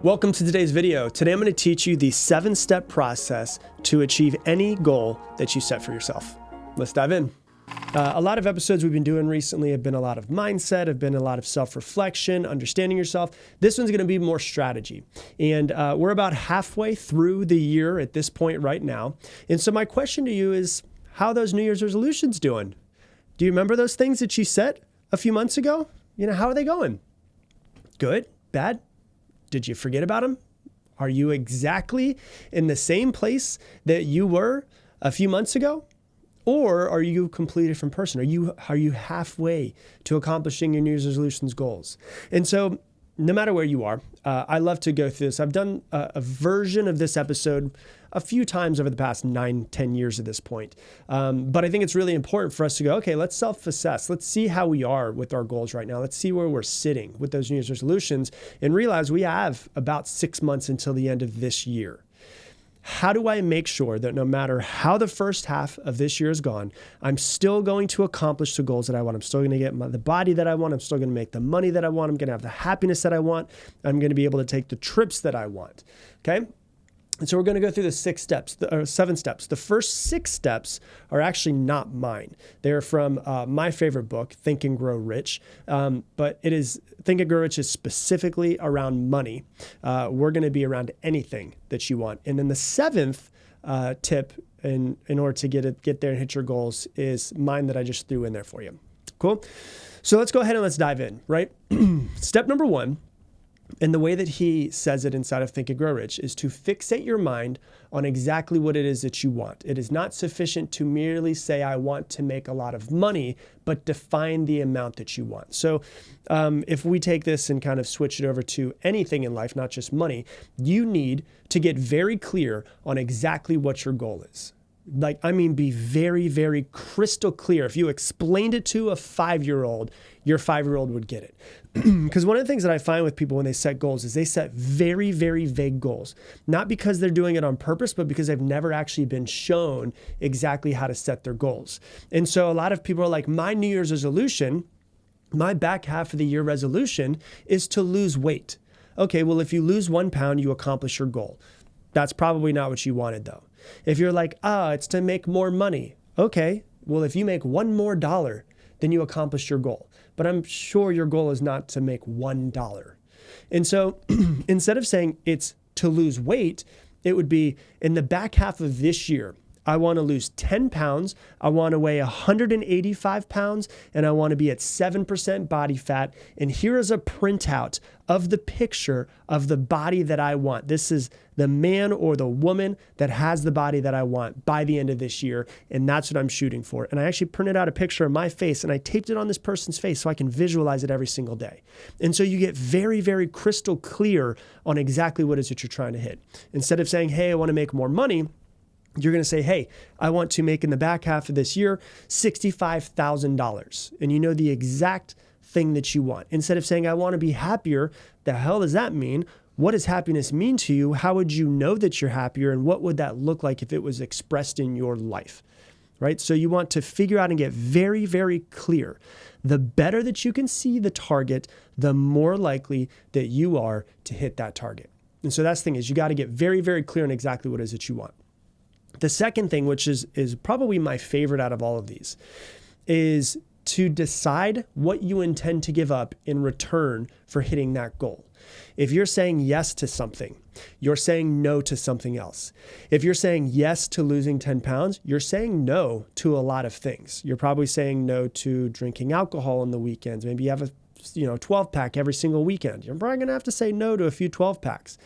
Welcome to today's video. Today I'm going to teach you the 7-step process to achieve any goal that you set for yourself. Let's dive in. A lot of episodes we've been doing recently have been a lot of mindset, have been a lot of self-reflection, understanding yourself. This one's going to be more strategy. And we're about halfway through the year at this point right now. And so my question to you is, how are those New Year's resolutions doing? Do you remember those things that you set a few months ago? How are they going? Good? Bad? Did you forget about them? Are you exactly in the same place that you were a few months ago? Or are you a completely different person? Are you halfway to accomplishing your New Year's resolutions goals? And so no matter where you are, I love to go through this. I've done a version of this episode a few times over the past 9-10 years at this point. But I think it's really important for us to go, okay, let's self-assess. Let's see how we are with our goals right now. Let's see where we're sitting with those New Year's resolutions and realize we have about 6 months until the end of this year. How do I make sure that no matter how the first half of this year is gone, I'm still going to accomplish the goals that I want? I'm still going to get the body that I want. I'm still going to make the money that I want. I'm going to have the happiness that I want. I'm going to be able to take the trips that I want. Okay? And so we're going to go through the 7 steps. The first 6 steps are actually not mine. They're from my favorite book, Think and Grow Rich. But Think and Grow Rich is specifically around money. We're going to be around anything that you want. And then the 7th tip in order to get there and hit your goals is mine that I just threw in there for you. Cool? So let's go ahead and let's dive in, right? Step number 1. And the way that he says it inside of Think and Grow Rich is to fixate your mind on exactly what it is that you want. It is not sufficient to merely say, I want to make a lot of money, but define the amount that you want. So if we take this and kind of switch it over to anything in life, not just money, you need to get very clear on exactly what your goal is. Be very, very crystal clear. If you explained it to a 5-year-old, your 5-year-old would get it. Because one of the things that I find with people when they set goals is they set very, very vague goals. Not because they're doing it on purpose, but because they've never actually been shown exactly how to set their goals. And so a lot of people are like, my New Year's resolution, my back half of the year resolution is to lose weight. Okay, well, if you lose 1 pound, you accomplish your goal. That's probably not what you wanted though. If you're like, it's to make more money. Okay, well, if you make $1 more, then you accomplish your goal. But I'm sure your goal is not to make $1. And so instead of saying it's to lose weight, it would be in the back half of this year, I want to lose 10 pounds, I want to weigh 185 pounds, and I want to be at 7% body fat. And here is a printout of the picture of the body that I want. This is the man or the woman that has the body that I want by the end of this year, and that's what I'm shooting for. And I actually printed out a picture of my face, and I taped it on this person's face so I can visualize it every single day. And so you get very, very crystal clear on exactly what it is that you're trying to hit. Instead of saying, hey, I want to make more money, you're going to say, hey, I want to make in the back half of this year $65,000. And you know the exact thing that you want. Instead of saying, I want to be happier, the hell does that mean? What does happiness mean to you? How would you know that you're happier? And what would that look like if it was expressed in your life? Right? So you want to figure out and get very, very clear. The better that you can see the target, the more likely that you are to hit that target. And so that's the thing is you got to get very, very clear on exactly what it is that you want. The second thing, which is probably my favorite out of all of these, is to decide what you intend to give up in return for hitting that goal. If you're saying yes to something, you're saying no to something else. If you're saying yes to losing 10 pounds, you're saying no to a lot of things. You're probably saying no to drinking alcohol on the weekends. Maybe you have a 12-pack every single weekend. You're probably going to have to say no to a few 12-packs.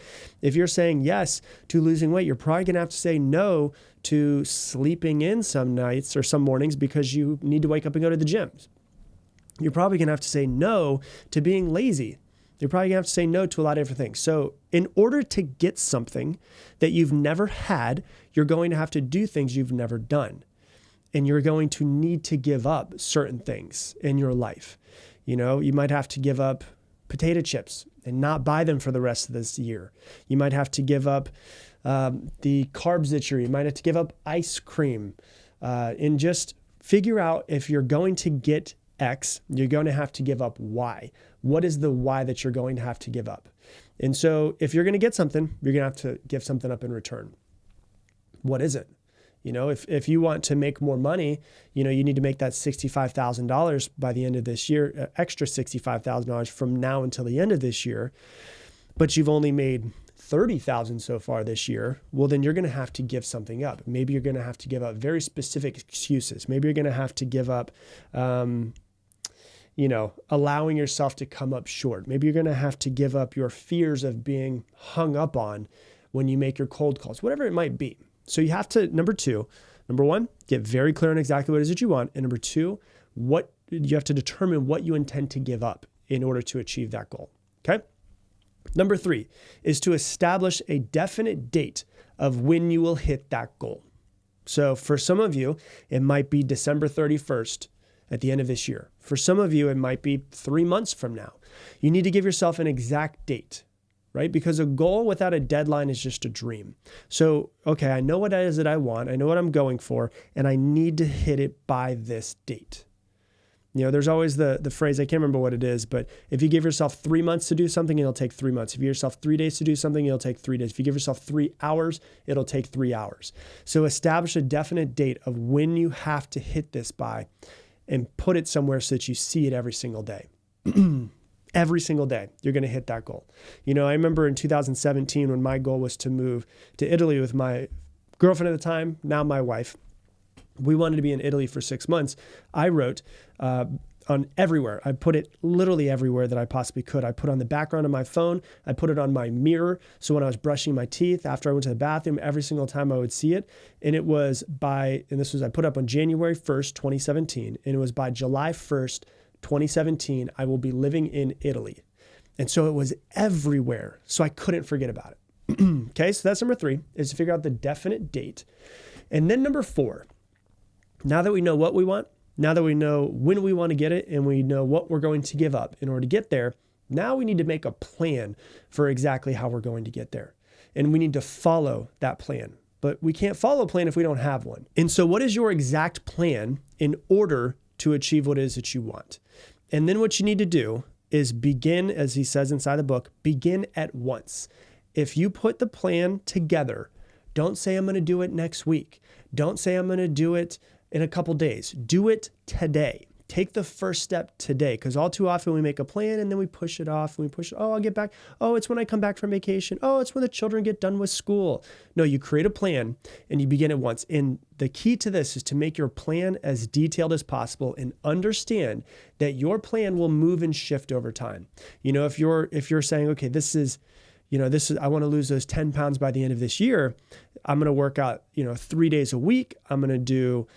If you're saying yes to losing weight, you're probably going to have to say no to sleeping in some nights or some mornings because you need to wake up and go to the gym. You're probably going to have to say no to being lazy. You're probably going to have to say no to a lot of different things. So in order to get something that you've never had, you're going to have to do things you've never done. And you're going to need to give up certain things in your life. You might have to give up potato chips and not buy them for the rest of this year. You might have to give up the carbs that you might have to give up ice cream and just figure out if you're going to get X, you're going to have to give up Y. what is the why that you're going to have to give up? And so if you're going to get something, you're going to have to give something up in return. What is it? If you want to make more money, you need to make that $65,000 by the end of this year, extra $65,000 from now until the end of this year, but you've only made $30,000 so far this year. Well, then you're going to have to give something up. Maybe you're going to have to give up very specific excuses. Maybe you're going to have to give up, allowing yourself to come up short. Maybe you're going to have to give up your fears of being hung up on when you make your cold calls, whatever it might be. So you have to, number one, get very clear on exactly what it is that you want. And number two, you have to determine what you intend to give up in order to achieve that goal. Okay. Number three is to establish a definite date of when you will hit that goal. So for some of you, it might be December 31st at the end of this year. For some of you, it might be 3 months from now. You need to give yourself an exact date, right? Because a goal without a deadline is just a dream. So, okay, I know what it is that I want. I know what I'm going for, and I need to hit it by this date. There's always the phrase, I can't remember what it is, but if you give yourself 3 months to do something, it'll take 3 months. If you give yourself 3 days to do something, it'll take 3 days. If you give yourself 3 hours, it'll take 3 hours. So establish a definite date of when you have to hit this by and put it somewhere so that you see it every single day. Every single day, you're going to hit that goal. I remember in 2017 when my goal was to move to Italy with my girlfriend at the time, now my wife. We wanted to be in Italy for 6 months. I wrote on everywhere. I put it literally everywhere that I possibly could. I put on the background of my phone. I put it on my mirror. So when I was brushing my teeth, after I went to the bathroom, every single time I would see it. And I put up on January 1st, 2017. And it was by July 1st, 2017, I will be living in Italy. And so it was everywhere. So I couldn't forget about it. Okay, so that's number three, is to figure out the definite date. And then number four, now that we know what we want, now that we know when we want to get it, and we know what we're going to give up in order to get there, now we need to make a plan for exactly how we're going to get there. And we need to follow that plan. But we can't follow a plan if we don't have one. And so what is your exact plan in order to achieve what it is that you want? And then what you need to do is begin, as he says inside the book, begin at once. If you put the plan together, don't say, I'm going to do it next week. Don't say, I'm going to do it in a couple days. Do it today. Take the first step today, because all too often we make a plan and then we push it off and we push it. Oh, I'll get back. Oh, it's when I come back from vacation. Oh, it's when the children get done with school. No, you create a plan and you begin at once. And the key to this is to make your plan as detailed as possible and understand that your plan will move and shift over time. If you're saying, okay, this is, I want to lose those 10 pounds by the end of this year. I'm going to work out, 3 days a week. I'm going to do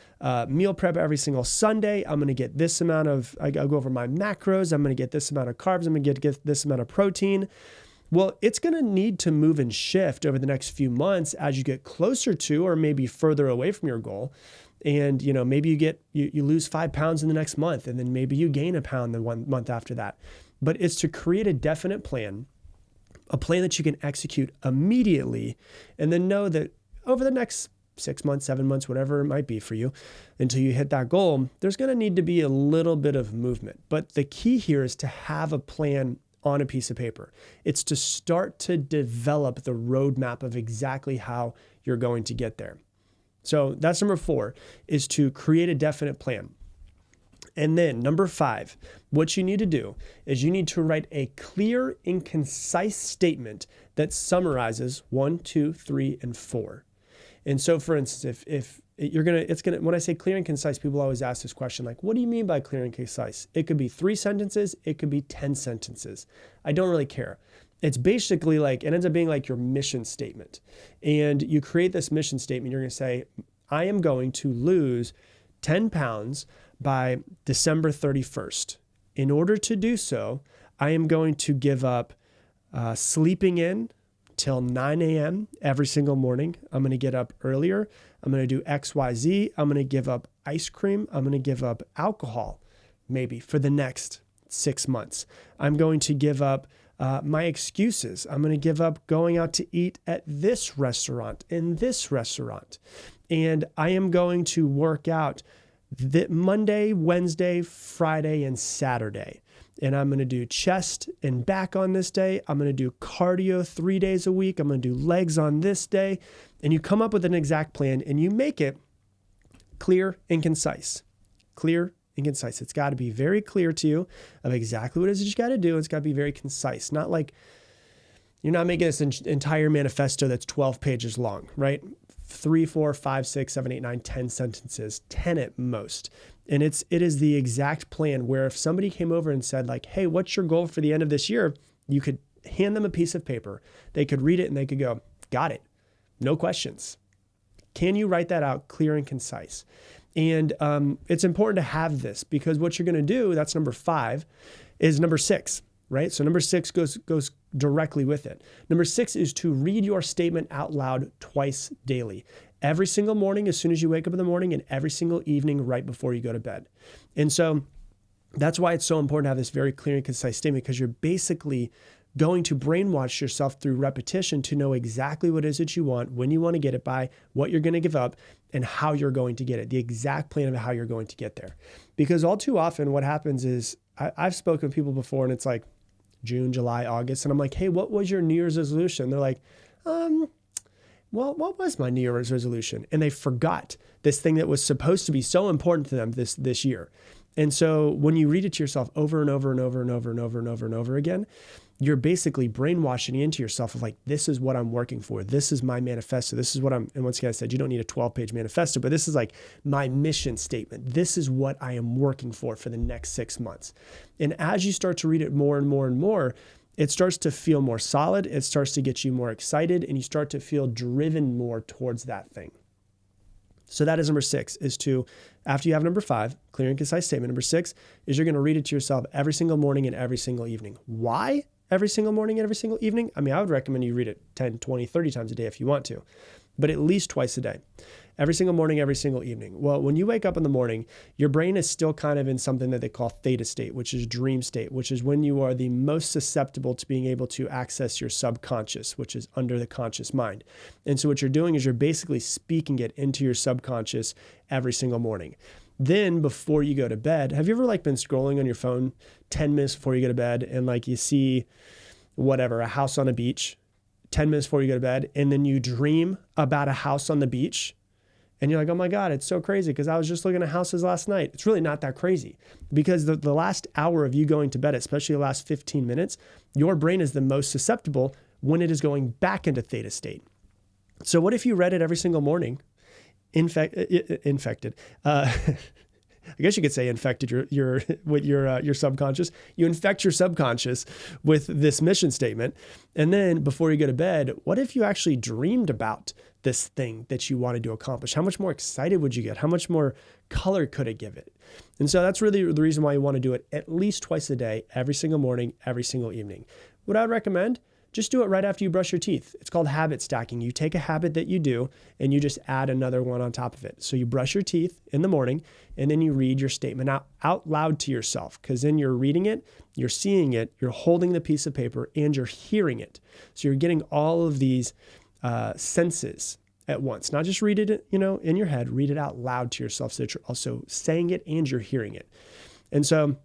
meal prep every single Sunday. I'm going to get this amount I'll go over my macros. I'm going to get this amount of carbs. I'm going to get this amount of protein. Well, it's going to need to move and shift over the next few months as you get closer to, or maybe further away from your goal. And, maybe you lose 5 pounds in the next month, and then maybe you gain a pound the 1 month after that. But it's to create a definite plan, a plan that you can execute immediately, and then know that over the next 6 months, 7 months, whatever it might be for you, until you hit that goal, there's going to need to be a little bit of movement. But the key here is to have a plan on a piece of paper. It's to start to develop the roadmap of exactly how you're going to get there. So that's number 4, is to create a definite plan. And then number 5, what you need to do is you need to write a clear and concise statement that summarizes 1, 2, 3, and 4. And so, for instance, if you're when I say clear and concise, people always ask this question, like, what do you mean by clear and concise? It could be 3 sentences. It could be 10 sentences. I don't really care. It's basically it ends up being like your mission statement. And you create this mission statement. You're going to say, I am going to lose 10 pounds by December 31st. In order to do so, I am going to give up sleeping in till 9 a.m. every single morning. I'm going to get up earlier. I'm going to do X, Y, Z. I'm going to give up ice cream. I'm going to give up alcohol, maybe for the next 6 months. I'm going to give up my excuses. I'm going to give up going out to eat at this restaurant and this restaurant. And I am going to work out Monday, Wednesday, Friday, and Saturday. and I'm going to do chest and back on this day. I'm going to do cardio 3 days a week. I'm going to do legs on this day. And you come up with an exact plan and you make it clear and concise. Clear and concise. It's got to be very clear to you of exactly what it is that you got to do. It's got to be very concise. Not like you're not making this entire manifesto that's 12 pages long, right? 3, 4, 5, 6, 7, 8, 9, 10 sentences, 10 at most. And it is the exact plan where if somebody came over and said like, hey, what's your goal for the end of this year? You could hand them a piece of paper. They could read it and they could go, got it. No questions. Can you write that out clear and concise? And it's important to have this because what you're going to do, that's number 5, is number 6, right? So number 6 goes directly with it. Number 6 is to read your statement out loud twice daily. Every single morning as soon as you wake up in the morning and every single evening right before you go to bed. And so that's why it's so important to have this very clear and concise statement because you're basically going to brainwash yourself through repetition to know exactly what it is that you want, when you want to get it by, what you're going to give up, and how you're going to get it, the exact plan of how you're going to get there. Because all too often what happens is I've spoken with people before and it's like June, July, August, and I'm like, hey, what was your New Year's resolution? They're like, well, what was my New Year's resolution? And they forgot this thing that was supposed to be so important to them this year. And so when you read it to yourself over and over and over and over and over and over and over again, you're basically brainwashing into yourself of like, this is what I'm working for. This is my manifesto. This is what and once again, I said, you don't need a 12-page manifesto, but this is like my mission statement. This is what I am working for the next 6 months. And as you start to read it more and more and more, it starts to feel more solid. It starts to get you more excited and you start to feel driven more towards that thing. So that is number 6 is to, after you have number 5, clear and concise statement, number 6 is you're going to read it to yourself every single morning and every single evening. Why every single morning and every single evening? I mean, I would recommend you read it 10, 20, 30 times a day if you want to, but at least twice a day. Every single morning, every single evening. Well, when you wake up in the morning, your brain is still kind of in something that they call theta state, which is dream state, which is when you are the most susceptible to being able to access your subconscious, which is under the conscious mind. And so what you're doing is you're basically speaking it into your subconscious every single morning. Then before you go to bed, have you ever like been scrolling on your phone 10 minutes before you go to bed and like you see whatever, a house on a beach 10 minutes before you go to bed, and then you dream about a house on the beach? And you're like, oh my God, it's so crazy because I was just looking at houses last night. It's really not that crazy because the last hour of you going to bed, especially the last 15 minutes, your brain is the most susceptible when it is going back into theta state. So what if you read it every single morning, infected, I guess you could say infected your subconscious. You infect your subconscious with this mission statement. And then before you go to bed, what if you actually dreamed about this thing that you wanted to accomplish? How much more excited would you get? How much more color could it give it? And so that's really the reason why you want to do it at least twice a day, every single morning, every single evening. What I would recommend, just do it right after you brush your teeth. It's called habit stacking. You take a habit that you do and you just add another one on top of it. So you brush your teeth in the morning and then you read your statement out loud to yourself, because then you're reading it, you're seeing it, you're holding the piece of paper, and you're hearing it. So you're getting all of these senses at once. Not just read it, in your head, read it out loud to yourself so that you're also saying it and you're hearing it. And so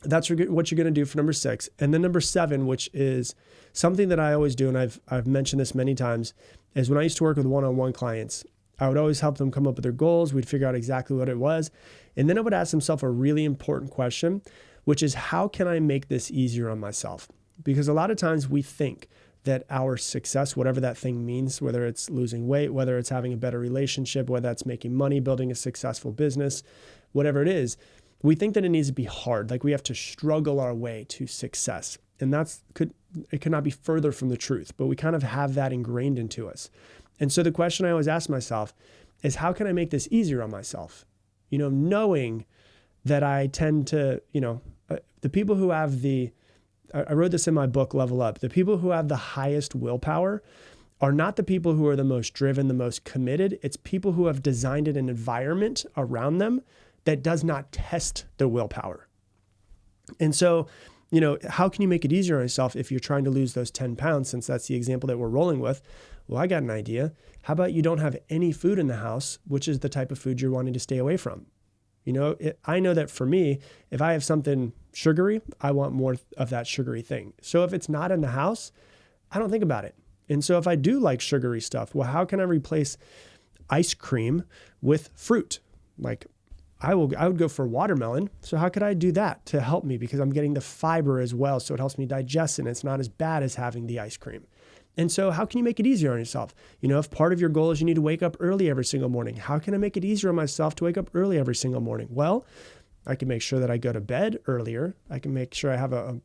that's what you're going to do for number 6. And then number 7, which is something that I always do, and I've mentioned this many times, is when I used to work with one-on-one clients, I would always help them come up with their goals. We'd figure out exactly what it was. And then I would ask themselves a really important question, which is, how can I make this easier on myself? Because a lot of times we think that our success, whatever that thing means, whether it's losing weight, whether it's having a better relationship, whether that's making money, building a successful business, whatever it is, we think that it needs to be hard, like we have to struggle our way to success. And it could not be further from the truth, but we kind of have that ingrained into us. And so the question I always ask myself is, how can I make this easier on myself? Knowing that I tend to, the people who have I wrote this in my book, Level Up, the people who have the highest willpower are not the people who are the most driven, the most committed. It's people who have designed an environment around them that does not test their willpower. And so, how can you make it easier on yourself if you're trying to lose those 10 pounds, since that's the example that we're rolling with? Well, I got an idea. How about you don't have any food in the house, which is the type of food you're wanting to stay away from? I know that for me, if I have something sugary, I want more of that sugary thing. So if it's not in the house, I don't think about it. And so if I do like sugary stuff, well, how can I replace ice cream with fruit? Like I would go for watermelon. So how could I do that to help me? Because I'm getting the fiber as well. So it helps me digest and it's not as bad as having the ice cream. And so how can you make it easier on yourself? If part of your goal is you need to wake up early every single morning, how can I make it easier on myself to wake up early every single morning? Well, I can make sure that I go to bed earlier. I can make sure I have a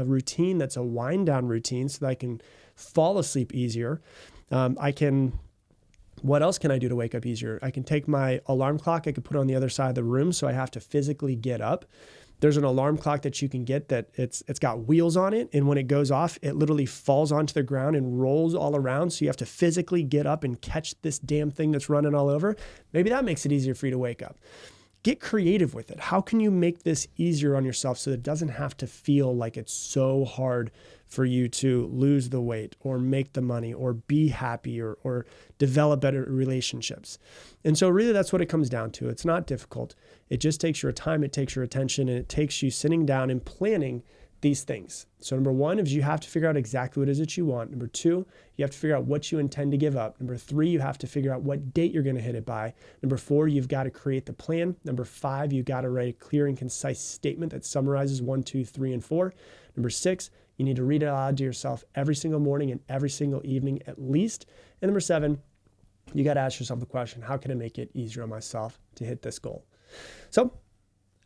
routine that's a wind down routine so that I can fall asleep easier. What else can I do to wake up easier? I can take my alarm clock, I could put it on the other side of the room so I have to physically get up. There's an alarm clock that you can get that it's got wheels on it. And when it goes off, it literally falls onto the ground and rolls all around. So you have to physically get up and catch this damn thing that's running all over. Maybe that makes it easier for you to wake up. Get creative with it. How can you make this easier on yourself so that it doesn't have to feel like it's so hard for you to lose the weight or make the money or be happy or develop better relationships? And so really that's what it comes down to. It's not difficult. It just takes your time, it takes your attention, and it takes you sitting down and planning these things. So number one is you have to figure out exactly what it is that you want. Number two, you have to figure out what you intend to give up. Number three, you have to figure out what date you're going to hit it by. Number four, you've got to create the plan. Number five, you've got to write a clear and concise statement that summarizes 1, 2, 3, and 4. Number six, you need to read it aloud to yourself every single morning and every single evening at least. And number seven, you got to ask yourself the question, how can I make it easier on myself to hit this goal? So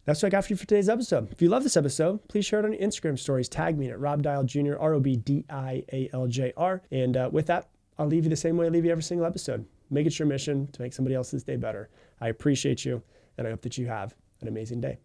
that's what I got for you for today's episode. If you love this episode, please share it on your Instagram stories. Tag me at Rob Dial Jr., ROBDIALJR. And with that, I'll leave you the same way I leave you every single episode. Make it your mission to make somebody else's day better. I appreciate you, and I hope that you have an amazing day.